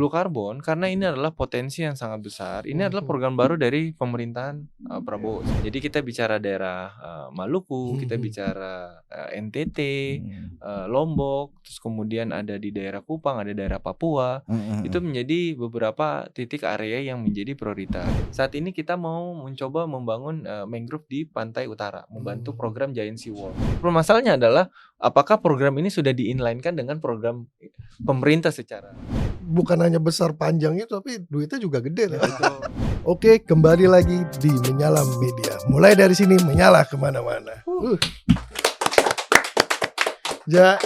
Blue Carbon karena ini adalah potensi yang sangat besar. Ini adalah Mhm. program baru dari pemerintahan Prabowo. Jadi kita bicara daerah Maluku, kita Mhm. bicara NTT, Hmm. Lombok, terus kemudian ada di daerah Kupang, ada daerah Papua. Itu menjadi beberapa titik area yang menjadi prioritas. Saat ini kita mau mencoba membangun mangrove di pantai utara, membantu program Giant Sea Wall. Permasalahannya adalah apakah program ini sudah di-inline-kan dengan program pemerintah secara Bukan hanya besar panjangnya tapi duitnya juga gede ya, loh. betul. Oke, kembali lagi di Menyala Media. Mulai dari sini menyala kemana-mana. Ja,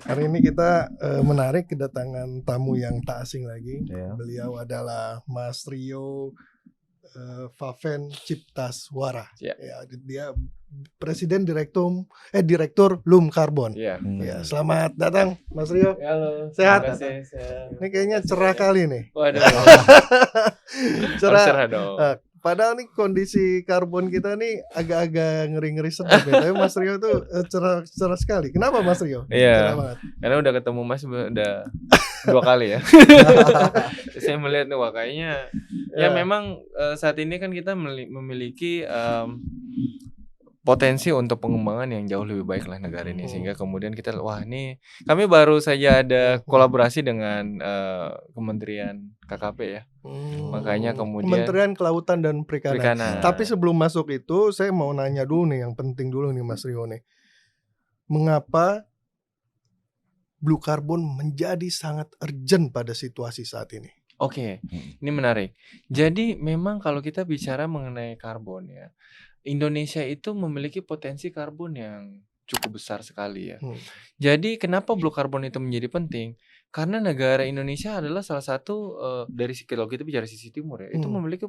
hari ini kita menarik kedatangan tamu yang tak asing lagi. Ya. Beliau adalah Mas Rio Faven Ciptaswara. Ya. Ya, dia Presiden Direktur Loom Carbon. Iya. Ya, selamat datang Mas Rio. Halo. Sehat? Terima kasih. Sehat. Ini kayaknya cerah kali nih. Waduh. Cerah. Cerah dong. Padahal nih kondisi karbon kita nih agak-agak ngeri-ngeri sedap ya. Tapi Mas Rio tuh cerah sekali. Kenapa Mas Rio? Iya. Cerah banget. Karena udah ketemu Mas udah 2 kali ya. Saya melihat nih wah kayaknya ya memang saat ini kan kita memiliki potensi untuk pengembangan yang jauh lebih baik lah negara ini, sehingga kemudian kita wah ini kami baru saja ada kolaborasi dengan Kementerian KKP ya. Makanya kemudian Kementerian Kelautan dan Perikanan. Perikanan. Tapi sebelum masuk itu saya mau nanya dulu nih yang penting dulu nih Mas Rio nih. Mengapa Blue Carbon menjadi sangat urgent pada situasi saat ini? Oke, ini menarik. Jadi memang kalau kita bicara mengenai karbon ya, Indonesia itu memiliki potensi karbon yang cukup besar sekali ya. Jadi kenapa Blue Carbon itu menjadi penting? Karena negara Indonesia adalah salah satu dari kalau kita bicara sisi timur ya, itu memiliki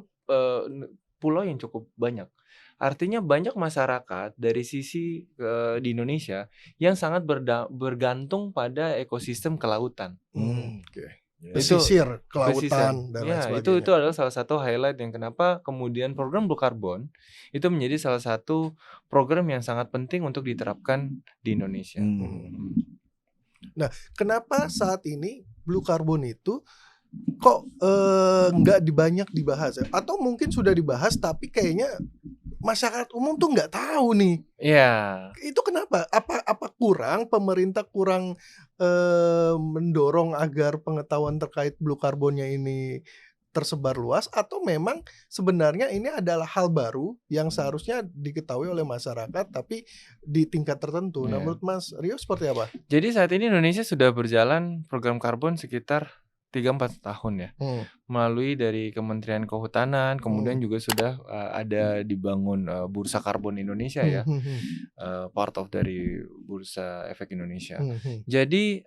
pulau yang cukup banyak. Artinya banyak masyarakat dari sisi di Indonesia yang sangat bergantung pada ekosistem kelautan. Pesisir, kelautan dan lain Ya, sebagainya. itu adalah salah satu highlight yang kenapa kemudian program Blue Carbon itu menjadi salah satu program yang sangat penting untuk diterapkan di Indonesia. Nah, kenapa saat ini Blue Carbon itu kok nggak banyak dibahas ya? Atau mungkin sudah dibahas tapi kayaknya masyarakat umum tuh nggak tahu nih. Iya. Itu kenapa? Apa pemerintah kurang mendorong agar pengetahuan terkait Blue Carbonnya ini tersebar luas, atau memang sebenarnya ini adalah hal baru yang seharusnya diketahui oleh masyarakat tapi di tingkat tertentu. Nah, menurut Mas Rio seperti apa? Jadi saat ini Indonesia sudah berjalan program karbon sekitar 3-4 tahun ya, melalui dari Kementerian Kehutanan, kemudian juga sudah ada dibangun Bursa Karbon Indonesia ya, part of dari Bursa Efek Indonesia. Jadi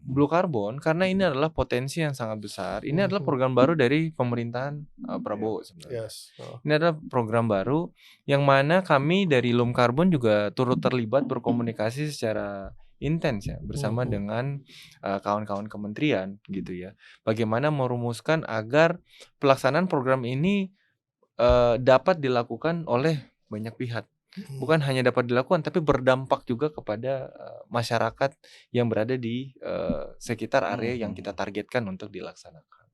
Blue Carbon karena ini adalah potensi yang sangat besar, ini adalah program baru dari pemerintahan Prabowo sebenarnya. Ini adalah program baru yang mana kami dari Loom Carbon juga turut terlibat berkomunikasi secara intens ya bersama dengan kawan-kawan kementerian gitu ya. Bagaimana merumuskan agar pelaksanaan program ini dapat dilakukan oleh banyak pihak. Bukan hanya dapat dilakukan tapi berdampak juga kepada masyarakat yang berada di sekitar area yang kita targetkan untuk dilaksanakan.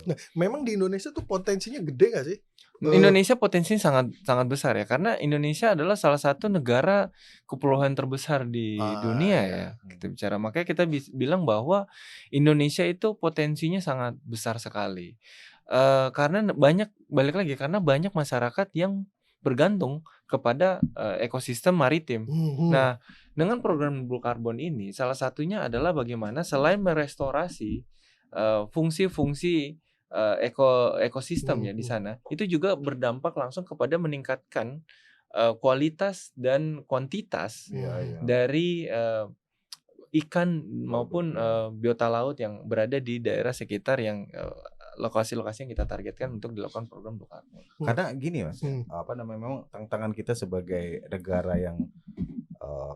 Nah, memang di Indonesia tuh potensinya gede gak sih? Indonesia potensinya sangat besar ya, karena Indonesia adalah salah satu negara kepulauan terbesar di dunia ya. Kita bicara, makanya kita bilang bahwa Indonesia itu potensinya sangat besar sekali. Karena balik lagi karena banyak masyarakat yang bergantung kepada ekosistem maritim. Nah, dengan program Blue Carbon ini salah satunya adalah bagaimana selain merestorasi fungsi-fungsi ekosistem ya di sana, itu juga berdampak langsung kepada meningkatkan kualitas dan kuantitas dari ikan maupun biota laut yang berada di daerah sekitar yang lokasi-lokasi yang kita targetkan untuk dilakukan program Blue Carbon. Karena gini Mas, memang tantangan kita sebagai negara yang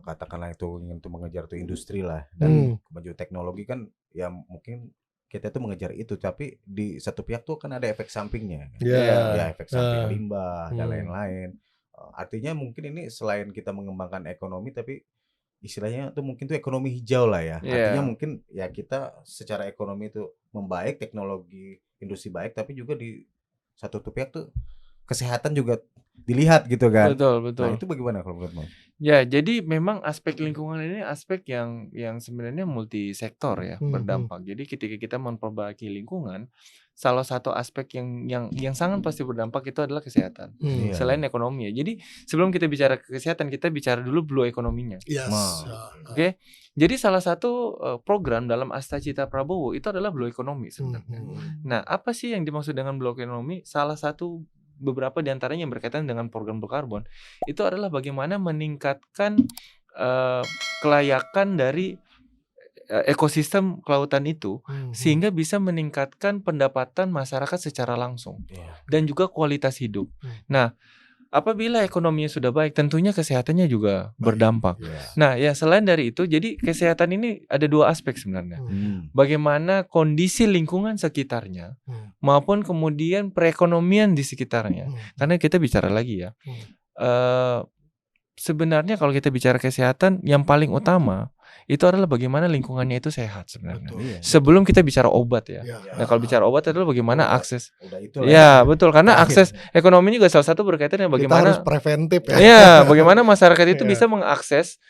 katakanlah itu ingin mengejar tuh industri lah dan kemajuan teknologi kan ya mungkin kita tuh mengejar itu, tapi di satu pihak tuh kan ada efek sampingnya, ya efek samping limbah dan lain-lain. Artinya mungkin ini selain kita mengembangkan ekonomi, tapi istilahnya tuh mungkin tuh ekonomi hijau lah ya. Iya. Artinya mungkin ya kita secara ekonomi itu membaik, teknologi industri baik, tapi juga di satu pihak tuh kesehatan juga dilihat gitu kan. Betul, Nah, betul. itu bagaimana kalau menurut Mas? Ya, jadi memang aspek lingkungan ini aspek yang sebenarnya multisektor ya, berdampak. Jadi ketika kita memperbaiki lingkungan, salah satu aspek yang sangat pasti berdampak itu adalah kesehatan. Iya. Selain ekonomi ya. Jadi sebelum kita bicara kesehatan, kita bicara dulu blue ekonominya. Yes. Oke. Jadi salah satu program dalam Astacita Prabowo itu adalah blue ekonomi sebenarnya. Nah, apa sih yang dimaksud dengan blue ekonomi? Salah satu beberapa diantaranya yang berkaitan dengan program blue carbon itu adalah bagaimana meningkatkan kelayakan dari ekosistem kelautan itu sehingga bisa meningkatkan pendapatan masyarakat secara langsung dan juga kualitas hidup. Nah, apabila ekonominya sudah baik, tentunya kesehatannya juga berdampak. Nah, ya selain dari itu, jadi kesehatan ini ada dua aspek sebenarnya. Bagaimana kondisi lingkungan sekitarnya, maupun kemudian perekonomian di sekitarnya. Karena kita bicara lagi ya, sebenarnya kalau kita bicara kesehatan, yang paling utama itu adalah bagaimana lingkungannya itu sehat sebenarnya. Sebelum kita bicara obat ya. Nah, kalau bicara obat adalah bagaimana akses. Ya, betul. Karena akses ekonomi juga salah satu berkaitan dengan bagaimana kita harus preventif ya. Ya, bagaimana masyarakat itu bisa mengakses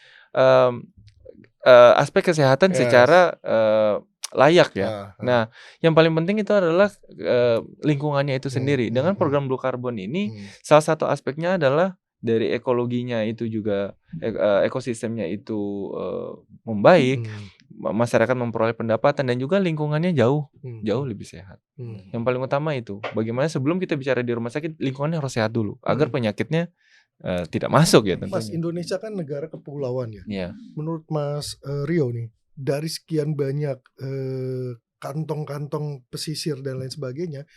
aspek kesehatan secara layak ya. Nah, yang paling penting itu adalah lingkungannya itu sendiri. Dengan program Blue Carbon ini, salah satu aspeknya adalah dari ekologinya itu juga ekosistemnya itu membaik, masyarakat memperoleh pendapatan dan juga lingkungannya jauh lebih sehat. Yang paling utama itu bagaimana sebelum kita bicara di rumah sakit, lingkungannya harus sehat dulu agar penyakitnya tidak masuk ya tentunya. Mas, Indonesia kan negara kepulauan ya. Iya. Menurut Mas Rio nih, dari sekian banyak kantong-kantong pesisir dan lain sebagainya,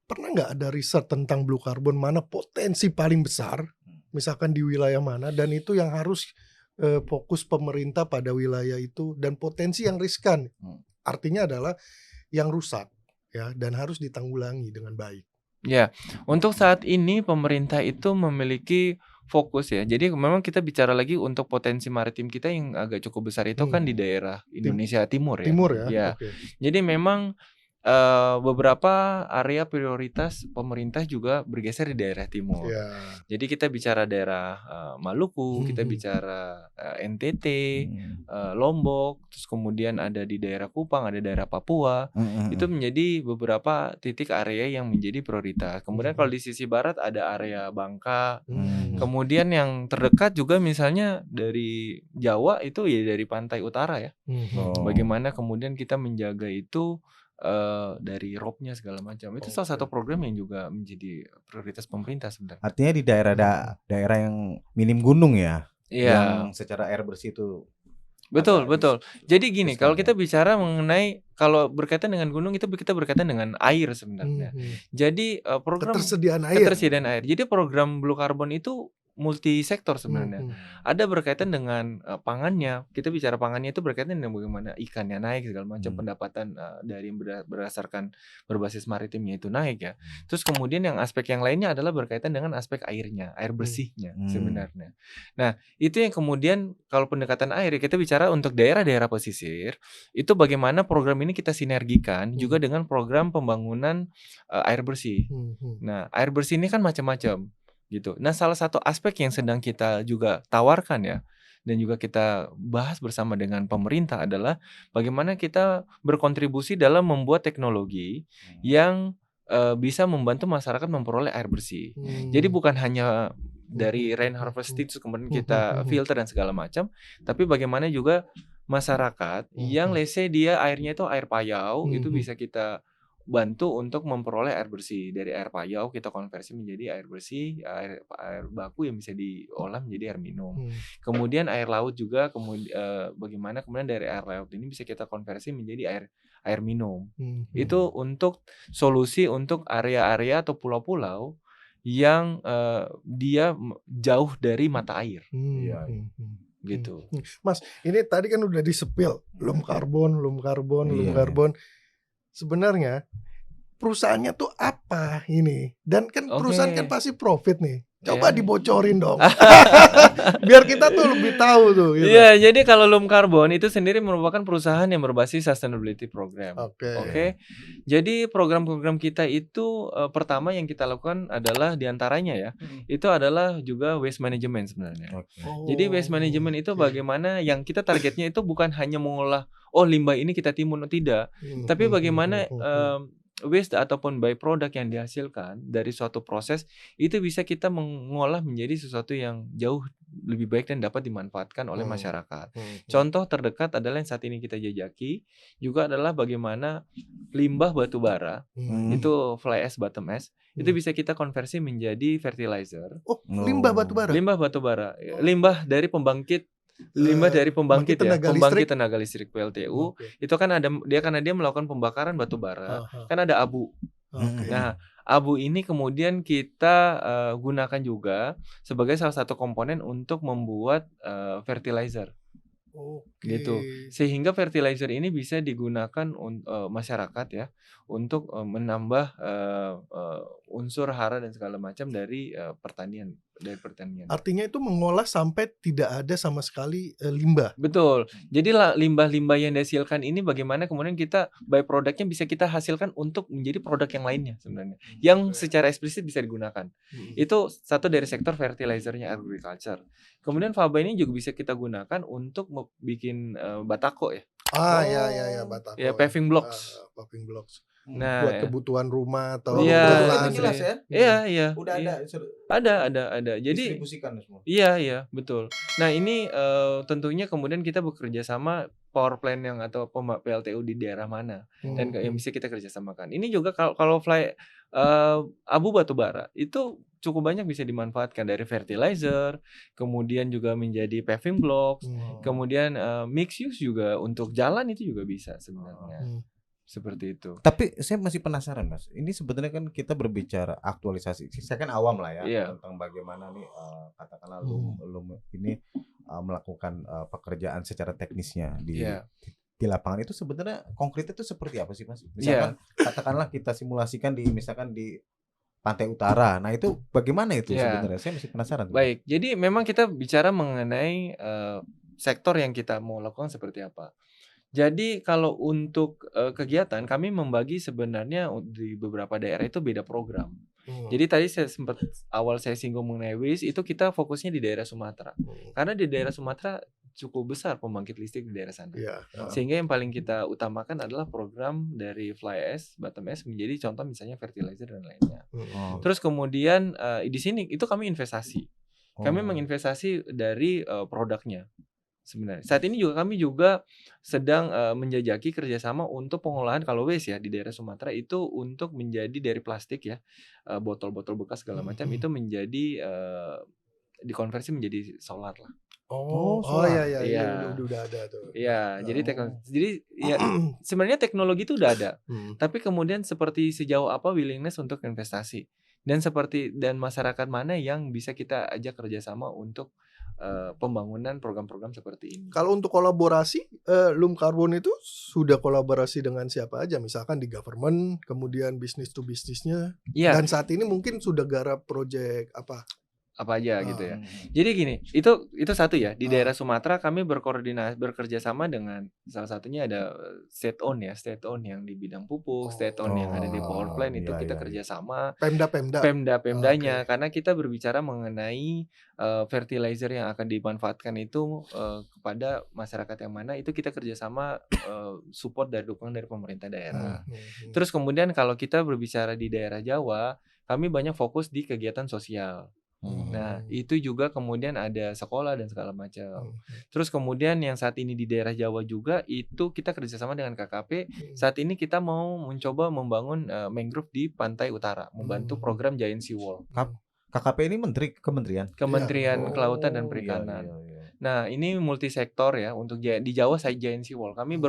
pernah nggak ada riset tentang blue carbon mana potensi paling besar, misalkan di wilayah mana, dan itu yang harus fokus pemerintah pada wilayah itu, dan potensi yang riskan, artinya adalah yang rusak ya, dan harus ditanggulangi dengan baik. Ya, untuk saat ini pemerintah itu memiliki fokus ya. Jadi memang kita bicara lagi untuk potensi maritim kita yang agak cukup besar itu kan di daerah Indonesia Timur ya. Timur ya. Ya. Okay. Jadi memang beberapa area prioritas pemerintah juga bergeser di daerah timur. Jadi kita bicara daerah Maluku, kita bicara NTT, Lombok, terus kemudian ada di daerah Kupang, ada daerah Papua. Itu menjadi beberapa titik area yang menjadi prioritas. Kemudian kalau di sisi barat ada area Bangka. Kemudian yang terdekat juga misalnya dari Jawa itu ya dari pantai utara ya. Bagaimana kemudian kita menjaga itu dari ROP-nya segala macam. Itu salah satu program yang juga menjadi prioritas pemerintah sebenarnya. Artinya di daerah yang minim gunung ya. Yang secara air bersih itu. Betul. Jadi gini, kalau kita bicara mengenai kalau berkaitan dengan gunung itu kita berkaitan dengan air sebenarnya. Jadi program ketersediaan air. Jadi program Blue Carbon itu multi sektor sebenarnya. Ada berkaitan dengan pangannya. Kita bicara pangannya itu berkaitan dengan bagaimana ikannya naik segala macam, pendapatan dari berdasarkan berbasis maritimnya itu naik ya. Terus kemudian yang aspek yang lainnya adalah berkaitan dengan aspek airnya, air bersihnya sebenarnya. Nah, itu yang kemudian kalau pendekatan air kita bicara untuk daerah-daerah pesisir, itu bagaimana program ini kita sinergikan juga dengan program pembangunan air bersih. Nah, air bersih ini kan macam-macam gitu. Nah, salah satu aspek yang sedang kita juga tawarkan ya dan juga kita bahas bersama dengan pemerintah adalah bagaimana kita berkontribusi dalam membuat teknologi yang bisa membantu masyarakat memperoleh air bersih. Jadi bukan hanya dari rain harvesting terus kemudian kita filter dan segala macam, tapi bagaimana juga masyarakat yang let's say dia airnya itu air payau itu bisa kita bantu untuk memperoleh air bersih. Dari air payau kita konversi menjadi air bersih, air baku yang bisa diolah menjadi air minum. Kemudian air laut juga bagaimana kemudian dari air laut ini bisa kita konversi menjadi air minum. Itu untuk solusi untuk area-area atau pulau-pulau yang dia jauh dari mata air. Gitu. Mas, ini tadi kan udah disepil low carbon. Sebenarnya perusahaannya tuh apa ini? Dan kan perusahaan kan pasti profit nih. Coba dibocorin dong. Biar kita tuh lebih tahu tuh gitu. Iya, jadi kalau Loom Carbon itu sendiri merupakan perusahaan yang berbasis sustainability program. Oke. Jadi program-program kita itu pertama yang kita lakukan adalah diantaranya ya, itu adalah juga waste management sebenarnya. Jadi waste management itu bagaimana yang kita targetnya itu bukan hanya mengolah limbah ini kita timbun, tidak. Tapi bagaimana waste ataupun byproduct yang dihasilkan dari suatu proses itu bisa kita mengolah menjadi sesuatu yang jauh lebih baik dan dapat dimanfaatkan oleh masyarakat. Contoh terdekat adalah yang saat ini kita jajaki juga adalah bagaimana limbah batu bara itu fly ash bottom ash itu bisa kita konversi menjadi fertilizer. Limbah batu bara. Limbah batu bara, limbah dari pembangkit pembangkit tenaga listrik PLTU. Itu kan ada karena dia melakukan pembakaran batu bara, kan ada abu. Nah, abu ini kemudian kita gunakan juga sebagai salah satu komponen untuk membuat fertilizer. Gitu. Sehingga fertilizer ini bisa digunakan masyarakat ya untuk menambah unsur hara dan segala macam dari pertanian. Artinya itu mengolah sampai tidak ada sama sekali limbah. Betul. Jadi limbah-limbah yang dihasilkan ini bagaimana kemudian kita byproductnya bisa kita hasilkan untuk menjadi produk yang lainnya sebenarnya. Yang secara eksplisit bisa digunakan. Itu satu dari sektor fertilizernya agriculture. Kemudian faba ini juga bisa kita gunakan untuk bikin batako ya. Ya batako. Ya paving blocks. Paving blocks. Nah, buat kebutuhan rumah atau jalan jelas ya. Iya. Udah ada. Jadi distribusikan semua. Iya, betul. Nah, ini tentunya kemudian kita bekerja sama power plant yang atau PLTU di daerah mana dan yang bisa kita kerjasamakan. Ini juga kalau abu batu bara itu cukup banyak bisa dimanfaatkan dari fertilizer, kemudian juga menjadi paving blocks, kemudian mix use juga untuk jalan itu juga bisa sebenarnya. Seperti itu. Tapi saya masih penasaran Mas. Ini sebenarnya kan kita berbicara aktualisasi. Saya kan awam lah ya tentang bagaimana nih katakanlah Loom ini melakukan pekerjaan secara teknisnya di lapangan itu sebenarnya konkretnya itu seperti apa sih Mas? Misalkan katakanlah kita simulasikan misalkan di Pantai Utara. Nah, itu bagaimana itu sebenarnya? Saya masih penasaran. Baik. Jadi memang kita bicara mengenai sektor yang kita mau lakukan seperti apa. Jadi kalau untuk kegiatan kami membagi sebenarnya di beberapa daerah itu beda program. Jadi tadi saya singgung mengenai waste itu kita fokusnya di daerah Sumatera. Karena di daerah Sumatera cukup besar pembangkit listrik di daerah sana. Sehingga yang paling kita utamakan adalah program dari fly ash, bottom ash menjadi contoh misalnya fertilizer dan lainnya. Terus kemudian di sini itu kami investasi. Kami menginvestasi dari produknya. Sebenarnya saat ini juga kami sedang menjajaki kerjasama untuk pengolahan kalau waste ya di daerah Sumatera itu untuk menjadi dari plastik ya botol-botol bekas segala macam itu menjadi dikonversi menjadi solar lah. Iya, udah ada tuh. Iya, jadi ya sebenarnya teknologi itu udah ada. Tapi kemudian seperti sejauh apa willingness untuk investasi dan masyarakat mana yang bisa kita ajak kerjasama untuk pembangunan program-program seperti ini. Kalau untuk kolaborasi, Loom Carbon itu sudah kolaborasi dengan siapa aja? Misalkan di government, kemudian bisnis to bisnisnya, dan saat ini mungkin sudah garap project apa aja gitu ya. Jadi gini, itu satu ya di daerah Sumatera kami bekerja sama dengan salah satunya ada state owned yang di bidang pupuk, state owned yang ada di power plant itu kita kerjasama. Pemda-pemdanya karena kita berbicara mengenai fertilizer yang akan dimanfaatkan itu kepada masyarakat yang mana itu kita kerjasama support dari dukungan dari pemerintah daerah. Terus kemudian kalau kita berbicara di daerah Jawa, kami banyak fokus di kegiatan sosial. Nah, itu juga kemudian ada sekolah dan segala macam. Terus kemudian yang saat ini di daerah Jawa juga itu kita kerjasama dengan KKP. Saat ini kita mau mencoba membangun mangrove di Pantai Utara, membantu program Giant Sea Wall. KKP ini Kementerian Kelautan dan Perikanan. Nah, ini multisektor ya untuk di Jawa saya Giant Sea Wall. Kami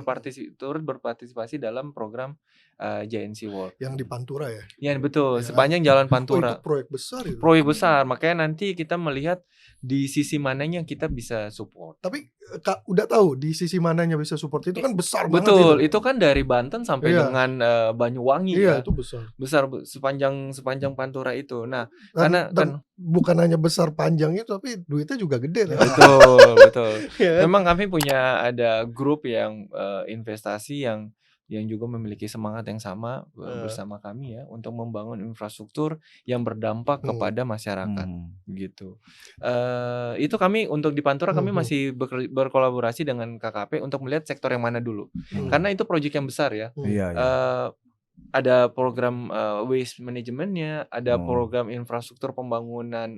turut berpartisipasi dalam program Giant Sea Wall. Yang di Pantura ya? Ya betul, Ya. sepanjang Jalan Oh, itu Pantura. proyek besar itu. Proyek besar, makanya nanti kita melihat di sisi mananya kita bisa support. Tapi Kak udah tahu di sisi mananya bisa support, itu kan besar banget Betul, itu kan dari Banten sampai Iya. dengan Banyuwangi Iya, ya. itu besar. Besar sepanjang Pantura itu. Nah, Dan karena bukan hanya besar panjangnya tapi duitnya juga gede. betul. Ya. Memang kami punya ada grup yang investasi yang juga memiliki semangat yang sama bersama kami ya untuk membangun infrastruktur yang berdampak kepada masyarakat gitu. Itu kami untuk di Pantura kami masih berkolaborasi dengan KKP untuk melihat sektor yang mana dulu. Karena itu proyek yang besar ya. Ada program waste manajemennya, ada program infrastruktur pembangunan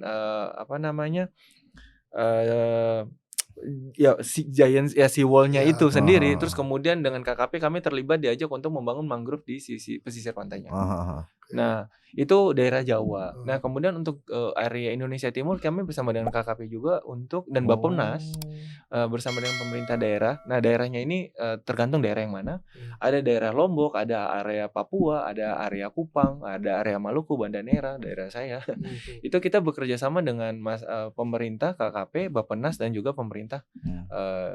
Giant Sea Wall-nya itu sendiri. Terus kemudian dengan KKP kami terlibat diajak untuk membangun mangrove di sisi pesisir pantainya. Nah, itu daerah Jawa. Nah, kemudian untuk area Indonesia Timur kami bersama dengan KKP juga dan Bappenas bersama dengan pemerintah daerah. Nah, daerahnya ini tergantung daerah yang mana. Ada daerah Lombok, ada area Papua, ada area Kupang, ada area Maluku, Banda Neira, daerah saya. Itu kita bekerja sama dengan pemerintah, KKP, Bappenas dan juga pemerintah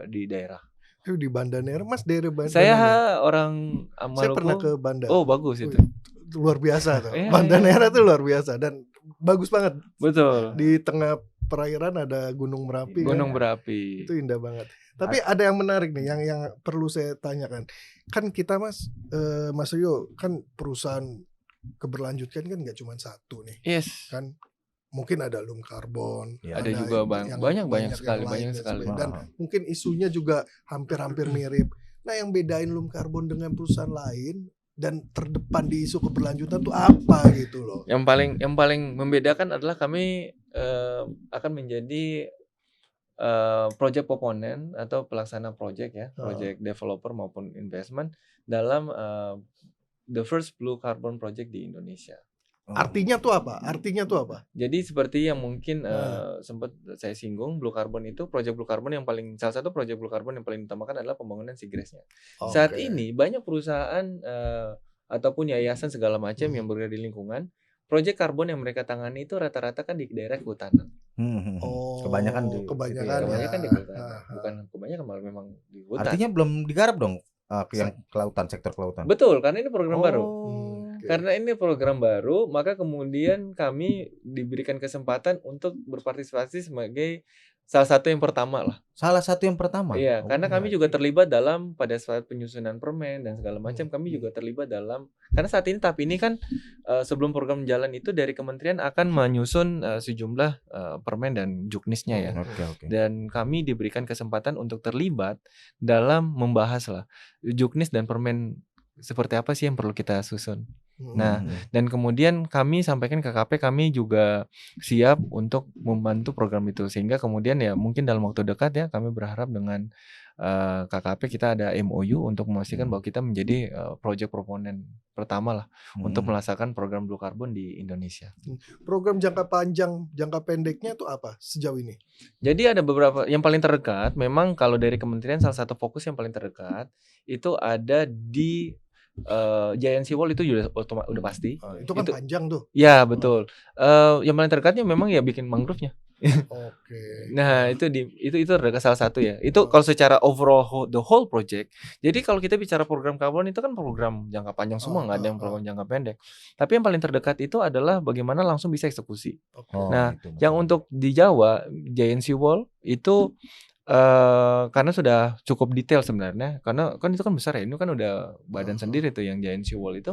di daerah. Di Banda Neira, Mas, daerah Banda. Saya orang Maluku. Saya pernah ke Banda. Oh, bagus itu. Luar biasa tuh. Banda Neira tuh luar biasa dan bagus banget. Betul. Di tengah perairan ada Gunung Merapi. Gunung Merapi. Itu indah banget. Tapi ada yang menarik nih yang perlu saya tanyakan. Kan kita Mas Rio kan perusahaan keberlanjutan kan nggak cuma satu nih. Yes. Kan mungkin ada Loom Carbon, ada juga banyak sekali. Dan mungkin isunya juga hampir mirip. Nah, yang bedain Loom Carbon dengan perusahaan lain dan terdepan di isu keberlanjutan tuh apa gitu loh? Yang paling membedakan adalah kami akan menjadi project proponent atau pelaksana project ya, project developer maupun investment dalam the first blue carbon project di Indonesia. Artinya tuh apa? Jadi seperti yang mungkin sempat saya singgung, blue carbon itu project blue carbon salah satu project blue carbon yang paling utamakan adalah pembangunan seagrass-nya. Saat ini banyak perusahaan ataupun yayasan segala macam yang bergerak di lingkungan, project karbon yang mereka tangani itu rata-rata kan di daerah kehutanan. Kebanyakan di kehutanan. Bukan kebanyakan, malah memang di hutan. Artinya belum digarap dong yang kelautan, sektor kelautan. Betul, karena ini program baru. Karena ini program baru, maka kemudian kami diberikan kesempatan untuk berpartisipasi sebagai salah satu yang pertama lah. Salah satu yang pertama? Iya, karena kami juga terlibat pada saat penyusunan permen dan segala macam. Kami juga terlibat karena saat ini tahap ini kan sebelum program jalan itu dari kementerian akan menyusun sejumlah permen dan juknisnya ya. Dan kami diberikan kesempatan untuk terlibat dalam membahas lah juknis dan permen seperti apa sih yang perlu kita susun. Nah, dan kemudian kami sampaikan ke KKP, kami juga siap untuk membantu program itu, sehingga kemudian ya mungkin dalam waktu dekat ya kami berharap dengan KKP kita ada MOU untuk memastikan bahwa kita menjadi project proponent pertama lah untuk melaksanakan program blue carbon di Indonesia. Program jangka panjang, jangka pendeknya itu apa sejauh ini? Jadi ada beberapa yang paling terdekat. Memang kalau dari kementerian salah satu fokus yang paling terdekat itu ada di Giant Sea Wall itu udah pasti. Itu kan panjang tuh. Ya betul. Yang paling terdekatnya memang ya bikin mangrove-nya. Nah itu terdekat salah satu ya. Itu kalau secara overall the whole project. Jadi kalau kita bicara program karbon itu kan program jangka panjang semua, nggak ada yang program jangka pendek. Tapi yang paling terdekat itu adalah bagaimana langsung bisa eksekusi. Nah yang untuk di Jawa Giant Sea Wall itu karena sudah cukup detail sebenarnya, karena kan itu kan besar ya, ini kan udah badan sendiri tuh yang Giant Sea Wall itu,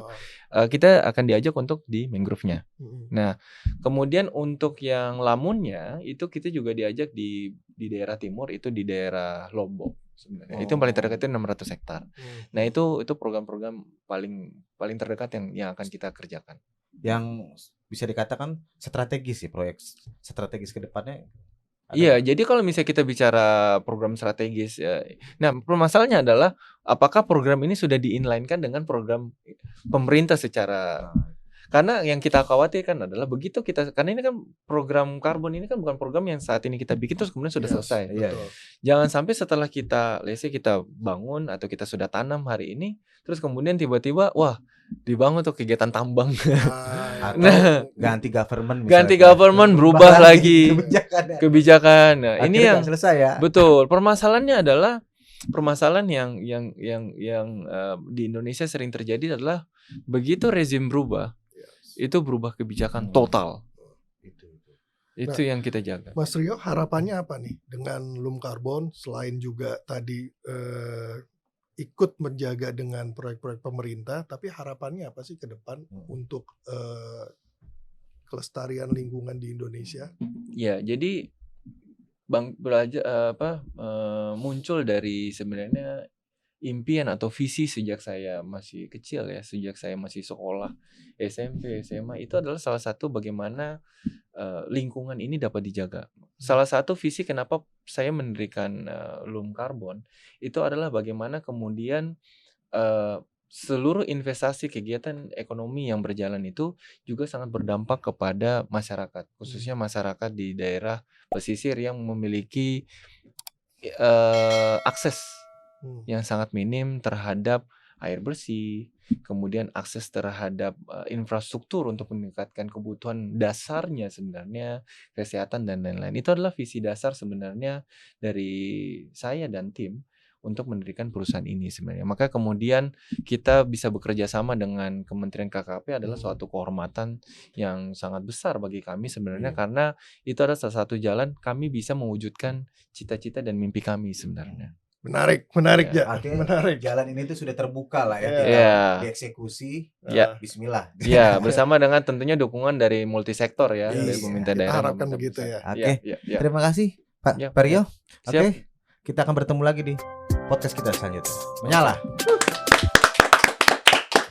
kita akan diajak untuk di mangrove-nya. Nah, kemudian untuk yang lamunnya itu kita juga diajak di daerah timur, itu di daerah Lombok sebenarnya. Itu yang paling terdekat itu 600 hektar. Nah, itu program-program paling terdekat yang akan kita kerjakan. Yang bisa dikatakan strategis sih, proyek strategis ke depannya. Iya, jadi kalau misalnya kita bicara program strategis, nah permasalahannya adalah apakah program ini sudah di-inline-kan dengan program pemerintah secara, Karena yang kita khawatirkan adalah begitu karena ini kan program karbon ini kan bukan program yang saat ini kita bikin terus kemudian sudah selesai. Betul. Jangan sampai setelah kita kita bangun atau kita sudah tanam hari ini, terus kemudian tiba-tiba wah dibangun tuh kegiatan tambang. Atau ganti government misalnya. Ganti government berubah lagi kebijakan. Nah, akhirnya ini yang selesai ya. Betul. Permasalahannya adalah permasalahan yang di Indonesia sering terjadi adalah begitu rezim berubah, itu berubah kebijakan total. Itu yang kita jaga. Mas Rio, harapannya apa nih dengan Loom Carbon selain juga tadi ikut menjaga dengan proyek-proyek pemerintah, tapi harapannya apa sih ke depan untuk kelestarian lingkungan di Indonesia? Ya, jadi muncul dari sebenarnya impian atau visi sejak saya masih kecil ya, sejak saya masih sekolah SMP, SMA, itu adalah salah satu bagaimana lingkungan ini dapat dijaga. Salah satu visi kenapa saya mendirikan Loom Carbon itu adalah bagaimana kemudian seluruh investasi kegiatan ekonomi yang berjalan itu juga sangat berdampak kepada masyarakat, khususnya masyarakat di daerah pesisir yang memiliki akses yang sangat minim terhadap air bersih, kemudian akses terhadap infrastruktur untuk meningkatkan kebutuhan dasarnya sebenarnya, kesehatan dan lain-lain. Itu adalah visi dasar sebenarnya dari saya dan tim untuk mendirikan perusahaan ini sebenarnya. Maka kemudian kita bisa bekerja sama dengan Kementerian KKP adalah suatu kehormatan yang sangat besar bagi kami sebenarnya, karena itu adalah salah satu jalan kami bisa mewujudkan cita-cita dan mimpi kami sebenarnya. Menarik ya. Menarik. Jalan ini tuh sudah terbuka lah ya, dieksekusi. Bismillah. Ya, bersama dengan tentunya dukungan dari multisektor ya, dari pemerintah daerah. Harapkan begitu ya. Oke. Terima kasih Pak Rio. Oke. Kita akan bertemu lagi di podcast kita selanjutnya. Menyala.